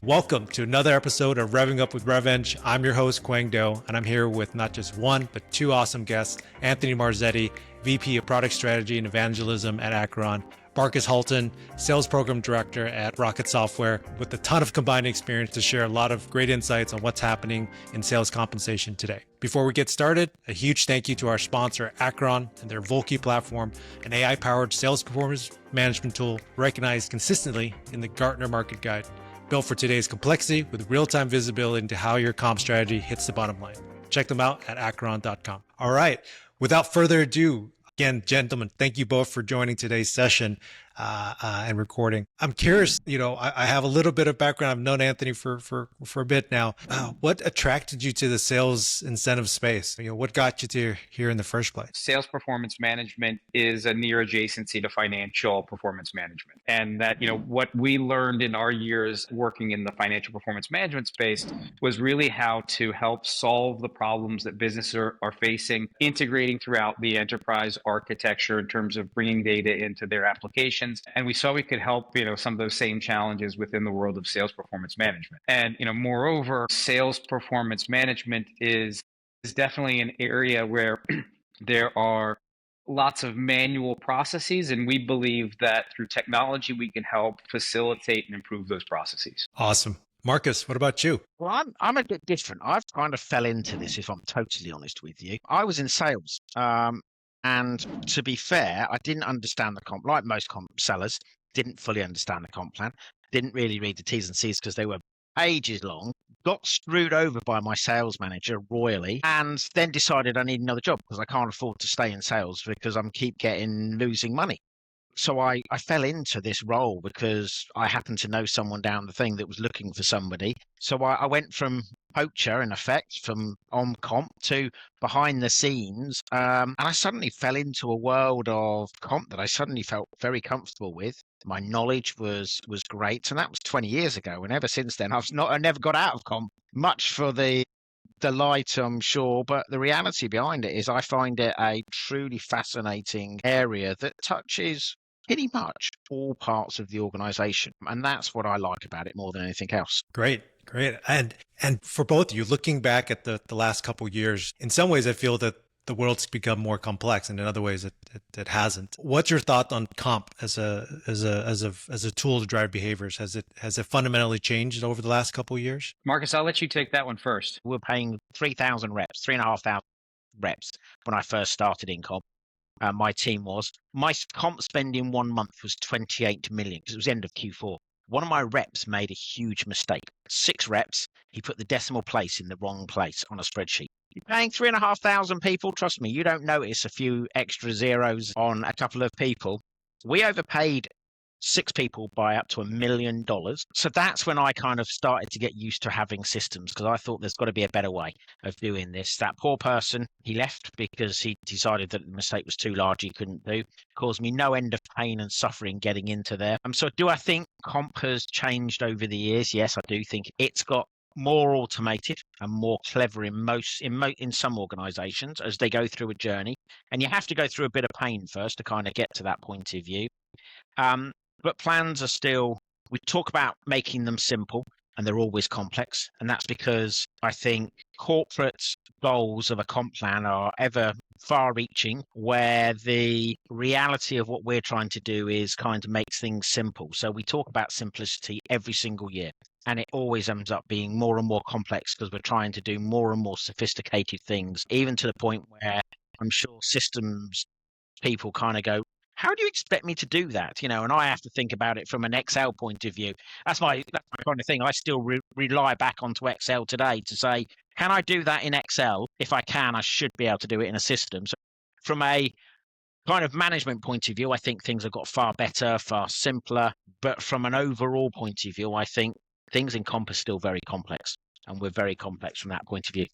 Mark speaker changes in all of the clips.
Speaker 1: Welcome to another episode of Revving Up with Revving. I'm your host, Quang Do, and I'm here with not just one, but two awesome guests, Anthony Marzetti, VP of Product Strategy and Evangelism at Akeron, Marcus Houghton, Sales Program Director at Rocket Software, with a ton of combined experience to share a lot of great insights on what's happening in sales compensation today. Before we get started, a huge thank you to our sponsor, Akeron, and their Volky platform, an AI-powered sales performance management tool recognized consistently in the Gartner Market Guide. Built for today's complexity with real-time visibility into how your comp strategy hits the bottom line. Check them out at akeron.com. All right, without further ado, again, gentlemen, thank you both for joining today's session and recording. I'm curious, I have a little bit of background. I've known Anthony for a bit now. What attracted you to the sales incentive space? What got you to here in the first place?
Speaker 2: Sales performance management is a near adjacency to financial performance management. And that, what we learned in our years working in the financial performance management space was really how to help solve the problems that businesses are facing, integrating throughout the enterprise architecture in terms of bringing data into their applications. And we saw we could help, some of those same challenges within the world of sales performance management. And, moreover, sales performance management is definitely an area where there are lots of manual processes, and we believe that through technology, we can help facilitate and improve those processes.
Speaker 1: Awesome. Marcus, what about you?
Speaker 3: Well, I'm a bit different. I've kind of fell into this, if I'm totally honest with you. I was in sales. And to be fair, I didn't understand the comp, like most comp sellers, didn't fully understand the comp plan, didn't really read the T's and C's because they were pages long, got screwed over by my sales manager royally, and then decided I need another job because I can't afford to stay in sales because I'm losing money. So I fell into this role because I happened to know someone down the thing that was looking for somebody. So I went from poacher, in effect, from on comp to behind the scenes. And I suddenly fell into a world of comp that I suddenly felt very comfortable with. My knowledge was great. And that was 20 years ago. And ever since then, I never got out of comp, much for the light, I'm sure, but the reality behind it is I find it a truly fascinating area that touches pretty much all parts of the organization. And that's what I like about it more than anything else.
Speaker 1: Great. And for both of you, looking back at the last couple of years, in some ways, I feel that the world's become more complex, and in other ways, it hasn't. What's your thought on comp as a tool to drive behaviors? Has it fundamentally changed over the last couple of years?
Speaker 2: Marcus, I'll let you take that one first.
Speaker 3: We're paying 3,500 reps when I first started in comp. My team was. My comp spend in 1 month was 28 million because it was end of Q4. One of my reps made a huge mistake. 6 reps, he put the decimal place in the wrong place on a spreadsheet. You're paying 3,500 people. Trust me, you don't notice a few extra zeros on a couple of people. We overpaid 6 people by up to $1 million. So that's when I kind of started to get used to having systems because I thought there's got to be a better way of doing this. That poor person, he left because he decided that the mistake was too large, he couldn't do. Caused me no end of pain and suffering getting into there. So do I think comp has changed over the years? Yes, I do think it's got more automated and more clever in some organizations as they go through a journey. And you have to go through a bit of pain first to kind of get to that point of view. But plans are still, we talk about making them simple and they're always complex. And that's because I think corporate goals of a comp plan are ever far reaching, where the reality of what we're trying to do is kind of makes things simple. So we talk about simplicity every single year. And it always ends up being more and more complex because we're trying to do more and more sophisticated things, even to the point where I'm sure systems people kind of go, how do you expect me to do that? And I have to think about it from an Excel point of view. That's my kind of thing. I still rely back onto Excel today to say, can I do that in Excel? If I can, I should be able to do it in a system. So from a kind of management point of view, I think things have got far better, far simpler. But from an overall point of view, I think things in comp are still very complex, and we're very complex from that point of view.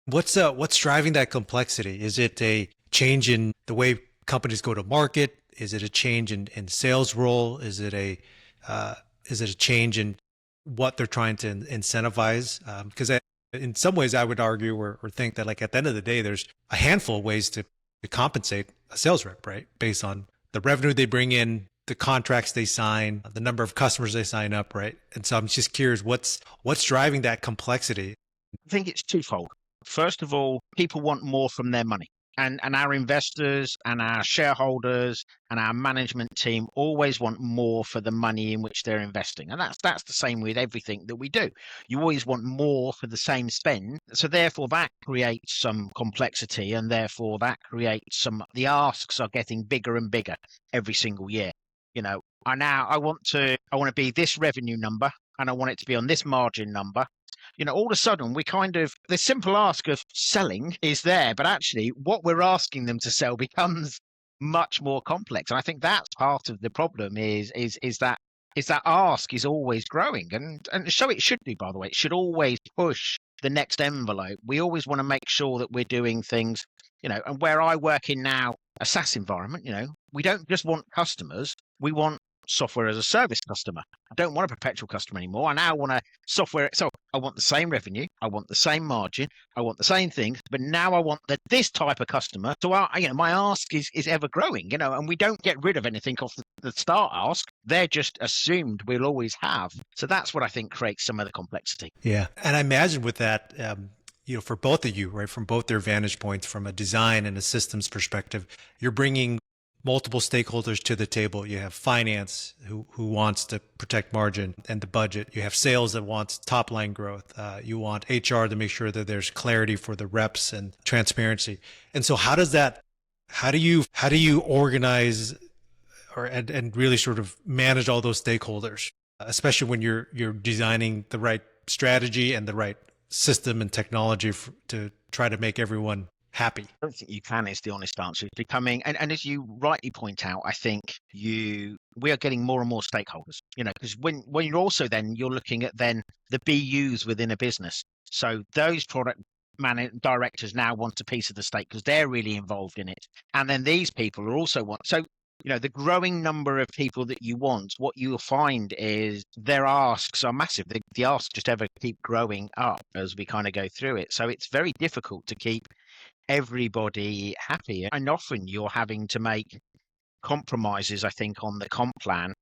Speaker 1: What's driving that complexity? Is it a change in the way companies go to market? Is it a change in sales role? Is it a change in what they're trying to incentivize? Because in some ways, I would argue or think that like at the end of the day, there's a handful of ways to compensate a sales rep, right? Based on the revenue they bring in, the contracts they sign, the number of customers they sign up, right? And so I'm just curious, what's driving that complexity?
Speaker 3: I think it's twofold. First of all, people want more from their money. And our investors and our shareholders and our management team always want more for the money in which they're investing. And that's the same with everything that we do. You always want more for the same spend. So therefore that creates some complexity, and therefore that creates the asks are getting bigger and bigger every single year. I want to be this revenue number, and I want it to be on this margin number. All of a sudden the simple ask of selling is there, but actually what we're asking them to sell becomes much more complex. And I think that's part of the problem is that ask is always growing. And so it should do, by the way. It should always push the next envelope. We always want to make sure that we're doing things, and where I work in now, a SaaS environment, we don't just want customers, we want software as a service customer. I don't want a perpetual customer anymore. I now want a software. So I want the same revenue. I want the same margin. I want the same things. But now I want this type of customer. So my ask is ever growing, and we don't get rid of anything off the start ask. They're just assumed we'll always have. So that's what I think creates some of the complexity.
Speaker 1: Yeah. And I imagine with that, for both of you, right, from both their vantage points, from a design and a systems perspective, you're bringing multiple stakeholders to the table. You have finance who wants to protect margin and the budget. You have sales that wants top line growth. You want HR to make sure that there's clarity for the reps and transparency. And so how do you organize and really sort of manage all those stakeholders, especially when you're designing the right strategy and the right system and technology to try to make everyone happy?
Speaker 3: I don't think you can, is the honest answer. It's becoming, and as you rightly point out, I think we are getting more and more stakeholders, because when you're also you're looking at the BUs within a business. So those product directors now want a piece of the stake because they're really involved in it. And then these people are also so the growing number of people that you want, what you'll find is their asks are massive. The asks just ever keep growing up as we kind of go through it. So it's very difficult to keep everybody happy, and often you're having to make compromises, I think, on the comp plan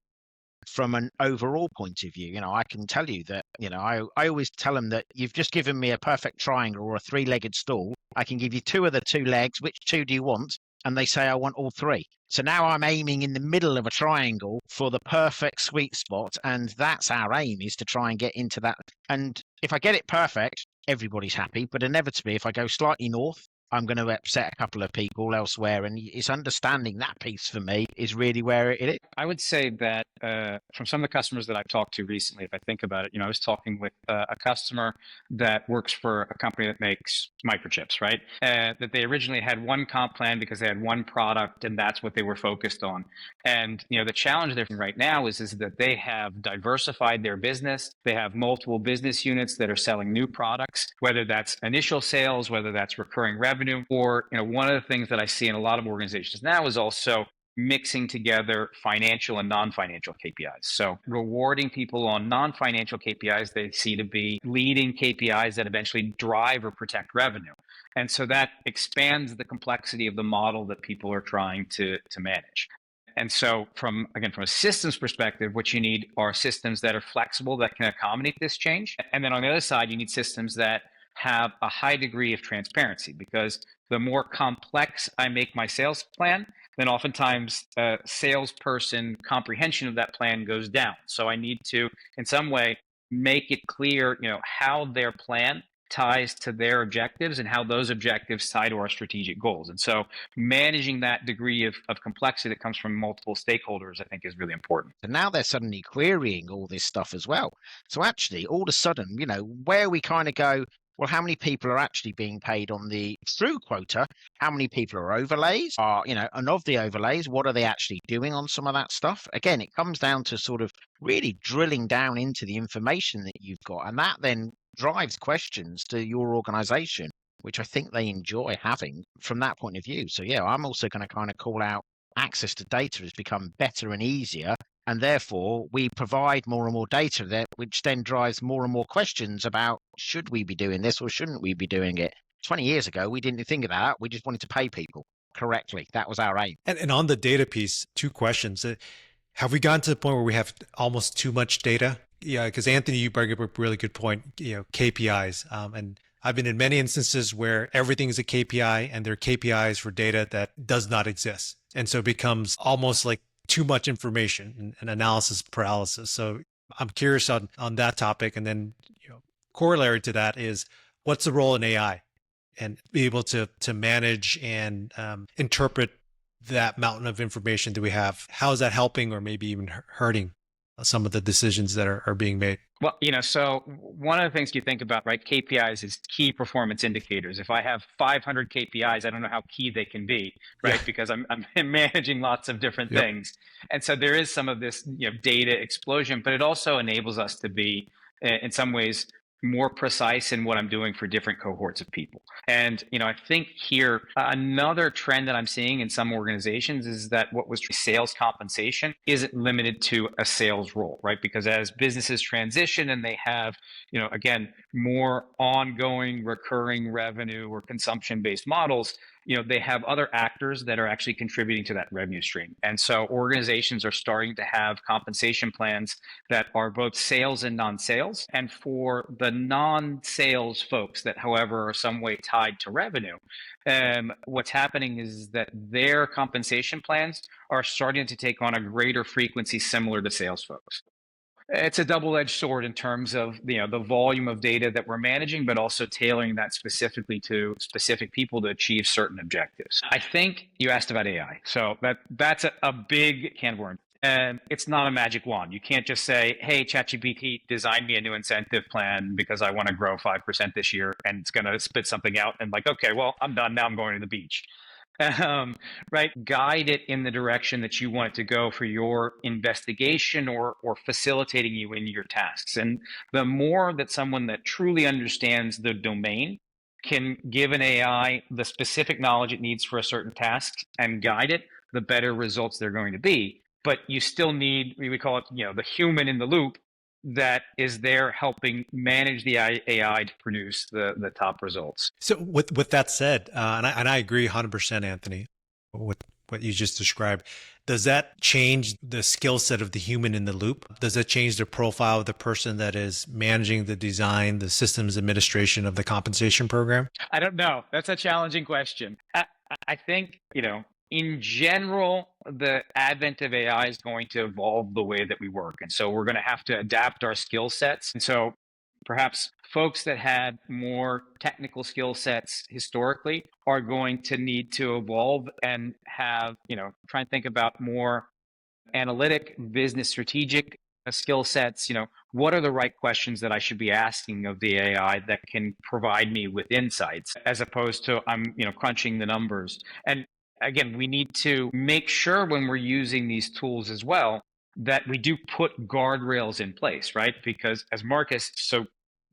Speaker 3: from an overall point of view. I can tell you that I always tell them that you've just given me a perfect triangle or a three-legged stool. I can give you two of the two legs. Which two do you want? And they say I want all three. So now I'm aiming in the middle of a triangle for the perfect sweet spot, and that's our aim, is to try and get into that. And if I get it perfect, everybody's happy. But inevitably, if I go slightly north, I'm going to upset a couple of people elsewhere. And it's understanding that piece for me is really where it is.
Speaker 2: I would say that from some of the customers that I've talked to recently, if I think about it, I was talking with a customer that works for a company that makes microchips, right? That they originally had one comp plan because they had one product and that's what they were focused on. And, the challenge they're facing right now is that they have diversified their business. They have multiple business units that are selling new products, whether that's initial sales, whether that's recurring revenue, or, one of the things that I see in a lot of organizations now is also mixing together financial and non-financial KPIs. So rewarding people on non-financial KPIs they see to be leading KPIs that eventually drive or protect revenue. And so that expands the complexity of the model that people are trying to manage. And so from a systems perspective, what you need are systems that are flexible, that can accommodate this change. And then on the other side, you need systems that have a high degree of transparency, because the more complex I make my sales plan, then oftentimes salesperson comprehension of that plan goes down. So I need to, in some way, make it clear, how their plan ties to their objectives and how those objectives tie to our strategic goals. And so managing that degree of complexity that comes from multiple stakeholders, I think, is really important.
Speaker 3: And now they're suddenly querying all this stuff as well. So actually, all of a sudden, where we kind of go, well, how many people are actually being paid on the through quota? How many people are overlays? And of the overlays, what are they actually doing on some of that stuff? Again, it comes down to sort of really drilling down into the information that you've got. And that then drives questions to your organization, which I think they enjoy having from that point of view. So yeah, I'm also going to kind of call out access to data has become better and easier. And therefore, we provide more and more data there, which then drives more and more questions about, should we be doing this or shouldn't we be doing it? 20 years ago, we didn't think of that. We just wanted to pay people correctly. That was our aim.
Speaker 1: And on the data piece, two questions. Have we gotten to the point where we have almost too much data? Yeah, because Anthony, you bring up a really good point, KPIs. And I've been in many instances where everything is a KPI and there are KPIs for data that does not exist. And so it becomes almost like too much information and analysis paralysis. So I'm curious on that topic. And then, corollary to that is what's the role in AI and be able to manage and interpret that mountain of information that we have? How is that helping or maybe even hurting some of the decisions that are being made?
Speaker 2: Well, so one of the things you think about, right, KPIs is key performance indicators. If I have 500 KPIs, I don't know how key they can be, right? Yeah. Because I'm managing lots of different things. And so there is some of this, data explosion, but it also enables us to be, in some ways, more precise in what I'm doing for different cohorts of people. And, I think here, another trend that I'm seeing in some organizations is that what was sales compensation isn't limited to a sales role, right? Because as businesses transition and they have, again, more ongoing recurring revenue or consumption-based models, they have other actors that are actually contributing to that revenue stream. And so organizations are starting to have compensation plans that are both sales and non-sales. And for the non-sales folks that, however, are some way tied to revenue, what's happening is that their compensation plans are starting to take on a greater frequency similar to sales folks. It's a double-edged sword in terms of the volume of data that we're managing, but also tailoring that specifically to specific people to achieve certain objectives. I think you asked about AI, so that's a big can of worms. And it's not a magic wand. You can't just say, "Hey, ChatGPT, design me a new incentive plan because I want to grow 5% this year," and it's going to spit something out. And like, okay, well, I'm done now. I'm going to the beach. Right? Guide it in the direction that you want it to go for your investigation or facilitating you in your tasks. And the more that someone that truly understands the domain can give an AI the specific knowledge it needs for a certain task and guide it, the better results they're going to be. But you still need, we call it, the human in the loop that is there helping manage the AI to produce the top results.
Speaker 1: So with that said, and I agree 100%, Anthony, with what you just described. Does that change the skill set of the human in the loop? Does that change the profile of the person that is managing the design, the systems administration of the compensation program?
Speaker 2: I don't know. That's a challenging question. I think, in general, the advent of AI is going to evolve the way that we work. And so we're going to have to adapt our skill sets. And so perhaps folks that had more technical skill sets historically are going to need to evolve and have, try and think about more analytic, business strategic skill sets. What are the right questions that I should be asking of the AI that can provide me with insights as opposed to I'm, crunching the numbers. And again, we need to make sure when we're using these tools as well that we do put guardrails in place, right? Because as Marcus so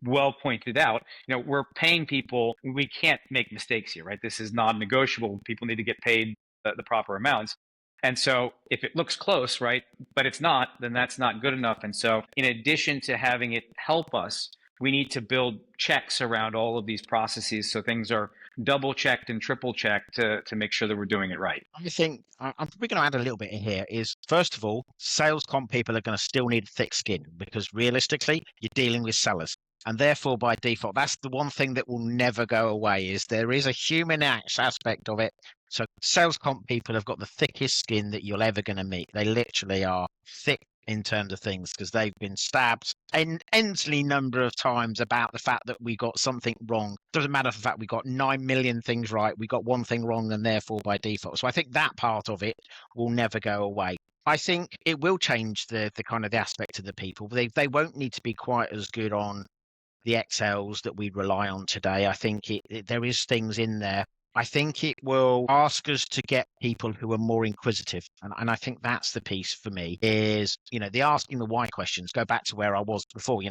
Speaker 2: well pointed out, we're paying people. We can't make mistakes here, right? This is non-negotiable. People need to get paid the proper amounts. And so if it looks close, right, but it's not, then that's not good enough. And so in addition to having it help us, we need to build checks around all of these processes so things are double checked and triple checked to make sure that we're doing it right.
Speaker 3: I think I'm probably going to add a little bit in here is, first of all, sales comp people are going to still need thick skin because realistically, you're dealing with sellers. And therefore, by default, that's the one thing that will never go away is there is a human aspect of it. So sales comp people have got the thickest skin that you're ever going to meet. They literally are thick in terms of things because they've been stabbed an endlessly number of times about the fact that we got something wrong. Doesn't matter the fact we got 9 million things right. We got one thing wrong and therefore by default. So I think that part of it will never go away. I think it will change the kind of the aspect of the people. They won't need to be quite as good on the Excels that we rely on today. I think there is things in there. I think it will ask us to get people who are more inquisitive. And I think that's the piece for me is, the asking the why questions, go back to where I was before,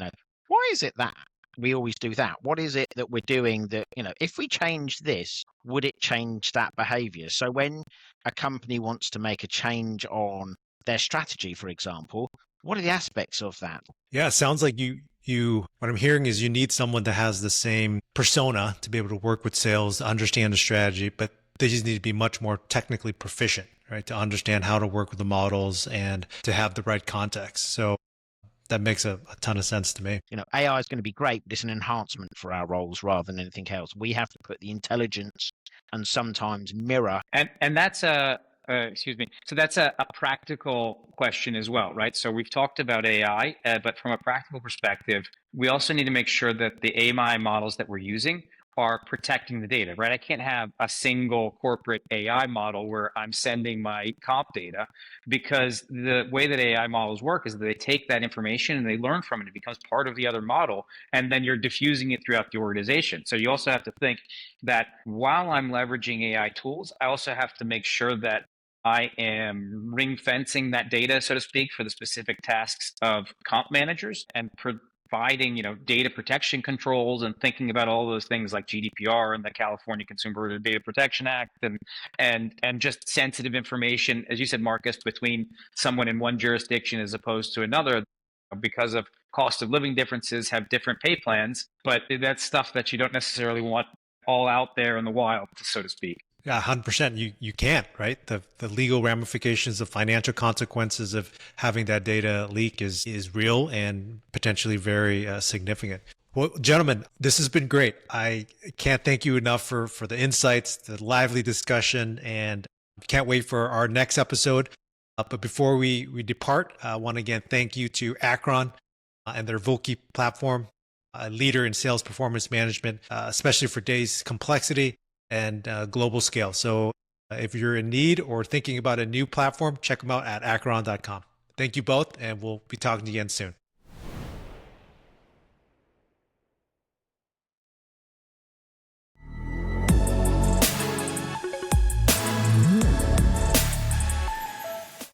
Speaker 3: why is it that we always do that? What is it that we're doing that, if we change this, would it change that behavior? So when a company wants to make a change on their strategy, for example, what are the aspects of that?
Speaker 1: Yeah, it sounds like what I'm hearing is you need someone that has the same persona to be able to work with sales, understand the strategy, but they just need to be much more technically proficient, right? To understand how to work with the models and to have the right context. So that makes a ton of sense to me.
Speaker 3: AI is going to be great, but it's an enhancement for our roles rather than anything else. We have to put the intelligence and sometimes mirror.
Speaker 2: And that's excuse me. So that's a practical question as well, right? So we've talked about AI, but from a practical perspective, we also need to make sure that the AI models that we're using are protecting the data, right? I can't have a single corporate AI model where I'm sending my comp data, because the way that AI models work is that they take that information and they learn from it. It becomes part of the other model, and then you're diffusing it throughout the organization. So you also have to think that while I'm leveraging AI tools, I also have to make sure that I am ring fencing that data, so to speak, for the specific tasks of comp managers, and providing, data protection controls, and thinking about all those things like GDPR and the California Consumer Data Protection Act, and just sensitive information, as you said, Marcus, between someone in one jurisdiction as opposed to another, because of cost of living differences, have different pay plans. But that's stuff that you don't necessarily want all out there in the wild, so to speak.
Speaker 1: Yeah, 100%. You can't, right? The legal ramifications, the financial consequences of having that data leak is real and potentially very significant. Well, gentlemen, this has been great. I can't thank you enough for the insights, the lively discussion, and can't wait for our next episode. But before we depart, I want to again thank you to Akeron and their Volki platform, a leader in sales performance management, especially for today's complexity and global scale. So if you're in need or thinking about a new platform, check them out at akeron.com. Thank you both, and we'll be talking to you again soon.